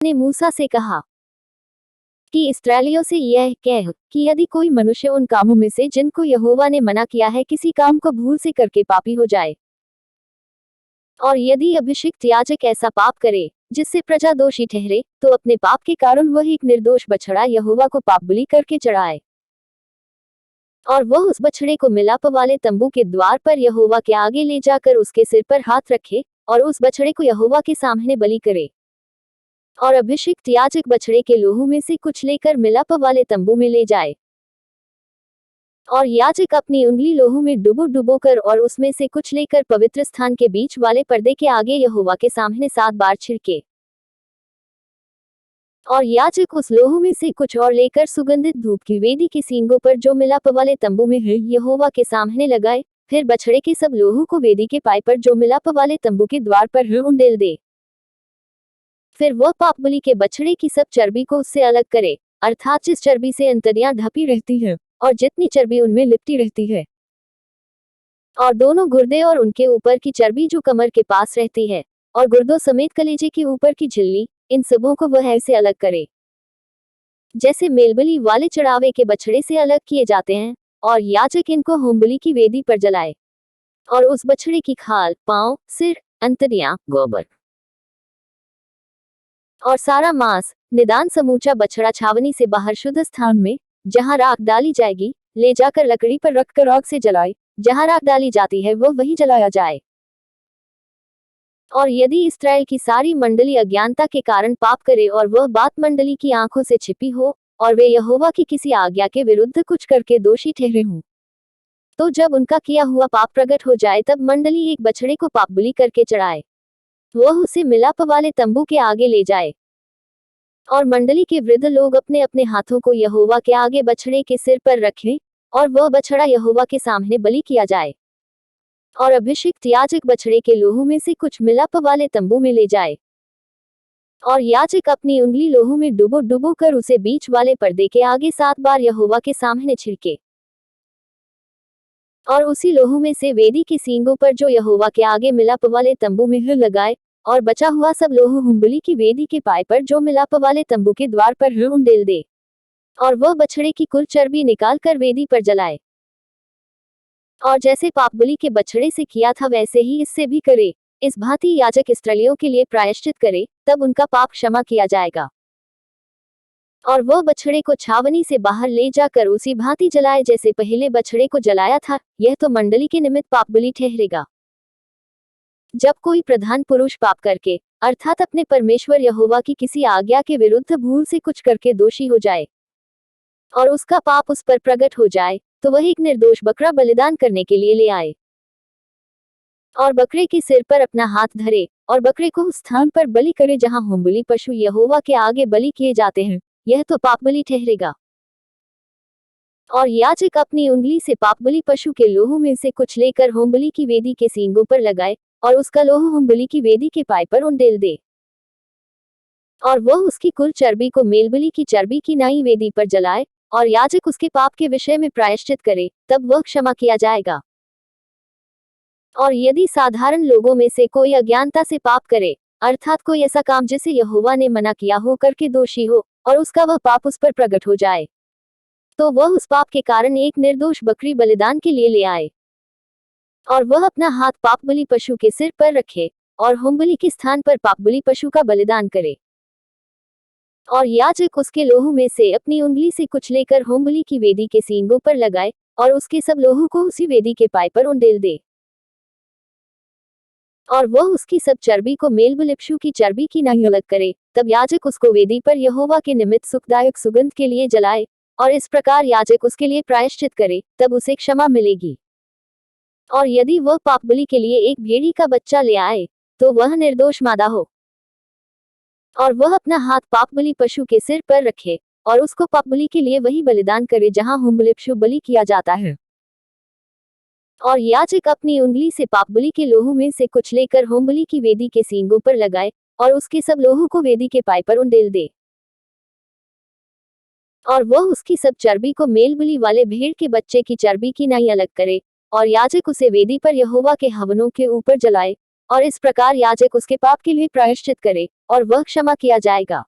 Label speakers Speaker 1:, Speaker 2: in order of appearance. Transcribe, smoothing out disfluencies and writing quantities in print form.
Speaker 1: ने मूसा से कहा कि इस्राएलियों से यह कह कि यदि कोई मनुष्य उन कामों में से जिनको यहोवा ने मना किया है किसी काम को भूल से करके पापी हो जाए, और यदि अभिषिक्त याजक ऐसा पाप करे जिससे प्रजा दोषी ठहरे, तो अपने पाप के कारण वह एक निर्दोष बछड़ा यहोवा को पाप बलि करके चढ़ाए, और वह उस बछड़े को मिलाप वाले तंबू के द्वार पर यहोवा के आगे ले जाकर उसके सिर पर हाथ रखे और उस बछड़े को यहोवा के सामने बलि करे, और अभिषिक्त याजक बछड़े के लोहू में से कुछ लेकर मिलाप वाले तंबू में ले जाए, और याजक अपनी उंगली लोहू में डुबो कर और उसमें से कुछ लेकर पवित्र स्थान के बीच वाले पर्दे के आगे यहोवा के सामने 7 बार छिड़के, और याजक उस लोहू में से कुछ और लेकर सुगंधित धूप की वेदी के सींगों पर जो मिलाप वाले तंबू में है यहोवा के सामने लगाए, फिर बछड़े के सब लोहू को वेदी के पाए पर जो मिलाप वाले तंबू के द्वार पर है उंडेल दे। फिर वह पाप बलि के बछड़े की सब चर्बी को उससे अलग करे, अर्थात जिस चर्बी से अंतड़ियां ढपी रहती है और जितनी चर्बी उनमें लिपटी रहती है, और दोनों गुर्दे और उनके ऊपर की चर्बी जो कमर के पास रहती है, और गुर्दों समेत कलेजे के ऊपर की झिल्ली, इन सबों को वह ऐसे अलग करे जैसे मेलबलि वाले चढ़ावे के बछड़े से अलग किए जाते हैं, और याजक इनको होमबलि की वेदी पर जलाए, और उस बछड़े की खाल, पांव, सिर, अंतड़ियां, गोबर और सारा मांस, निदान समूचा बछड़ा छावनी से बाहर शुद्ध स्थान में जहां राख डाली जाएगी ले जाकर लकड़ी पर रखकर आग से जलाए, जहां राख डाली जाती है वह वही जलाया जाए। और यदि इस्राएल की सारी मंडली अज्ञानता के कारण पाप करे और वह बात मंडली की आंखों से छिपी हो, और वे यहोवा की किसी आज्ञा के विरुद्ध कुछ करके दोषी ठहरे हों, तो जब उनका किया हुआ पाप प्रकट हो जाए तब मंडली एक बछड़े को पाप बलि करके चढ़ाए, वह उसे मिलाप वाले तंबू के आगे ले जाए, और मंडली के वृद्ध लोग अपने अपने हाथों को यहोवा के आगे बछड़े के सिर पर रखें, और वह बछड़ा यहोवा के सामने बलि किया जाए, और अभिषिक्त याजक बछड़े के लोहू में से कुछ मिलाप वाले तंबू में ले जाए, और याजक अपनी उंगली लोहू में डुबो कर उसे बीच वाले पर्दे के आगे 7 बार यहोवा के सामने छिड़के, और उसी लोहू में से वेदी के सींगों पर जो यहोवा के आगे मिलाप वाले तंबू में है लगाए, और बचा हुआ सब लोहू होमबलि की वेदी के पाए पर जो मिलाप वाले तंबू के द्वार पर है उंडेल दे, और वह बछड़े की कुल चर्बी निकाल कर वेदी पर जलाए, और जैसे पाप बलि के बछड़े से किया था वैसे ही इससे भी करे। इस भांति याजक इस्राएलियों के लिए प्रायश्चित करे, तब उनका पाप क्षमा किया जाएगा, और वह बछड़े को छावनी से बाहर ले जाकर उसी भांति जलाए जैसे पहले बछड़े को जलाया था, यह तो मंडली के निमित्त पाप बलि ठहरेगा। जब कोई प्रधान पुरुष पाप करके, अर्थात अपने परमेश्वर यहोवा की किसी आज्ञा के विरुद्ध भूल से कुछ करके दोषी हो जाए, और उसका पाप उस पर प्रकट हो जाए, तो वह एक निर्दोष बकरा बलिदान करने के लिए ले आए, और बकरे के सिर पर अपना हाथ धरे, और बकरे को उस स्थान पर बलि करे जहां होमबलि पशु यहोवा के आगे बलि किए जाते हैं, यह तो पाप बलि ठहरेगा। और याजक अपनी उंगली से पाप बलि पशु के लोहू में से कुछ लेकर होमबलि की वेदी के सींगों पर लगाए, और उसका लोहू होमबलि की वेदी के पाए पर उंडेल दे, और वह उसकी कुल चर्बी को मेलबलि की चर्बी की नाई वेदी पर जलाए, और याजक उसके पाप के विषय में प्रायश्चित करे, तब वह क्षमा किया जाएगा। और यदि साधारण लोगों में से कोई अज्ञानता से पाप करे, अर्थात कोई ऐसा काम जिसे यहोवा ने मना किया हो करके दोषी हो, और उसका वह पाप उस पर प्रकट हो जाए, तो वह उस पाप के कारण एक निर्दोष बकरी बलिदान के लिए ले आए, और वह अपना हाथ पाप बलि पशु के सिर पर रखे, और होमबलि के स्थान पर पाप बलि पशु का बलिदान करे, और याजक उसके लोहू में से अपनी उंगली से कुछ लेकर होमबलि की वेदी के सींगों पर लगाए, और उसके सब लोहू को उसी वेदी के पाए पर उंडेल दे, और वह उसकी सब चर्बी को मेलबलिपशु की चर्बी की नहीं अलग करे, तब याजक उसको वेदी पर यहोवा के निमित्त सुखदायक सुगंध के लिए जलाए, और इस प्रकार याजक उसके लिए प्रायश्चित करे, तब उसे क्षमा मिलेगी। और यदि वह पाप बलि के लिए एक भेड़ी का बच्चा ले आए, तो वह निर्दोष मादा हो, और वह अपना हाथ पाप बलि पशु के सिर पर रखे, और उसको पाप बलि के लिए वही बलिदान करे जहां होमबलिपशु बलि किया जाता है, और याजक अपनी उंगली से पाप बलि के लोहू में से कुछ लेकर होमबलि की वेदी के सींगों पर लगाए, और उसके सब लोहू को वेदी के पाए पर उंडेल दे, और वह उसकी सब चर्बी को मेलबलि वाले भेड़ के बच्चे की चर्बी की नाई अलग करे, और याजक उसे वेदी पर यहोवा के हवनों के ऊपर जलाए, और इस प्रकार याजक उसके पाप के लिए प्रायश्चित करे, और वह क्षमा किया जाएगा।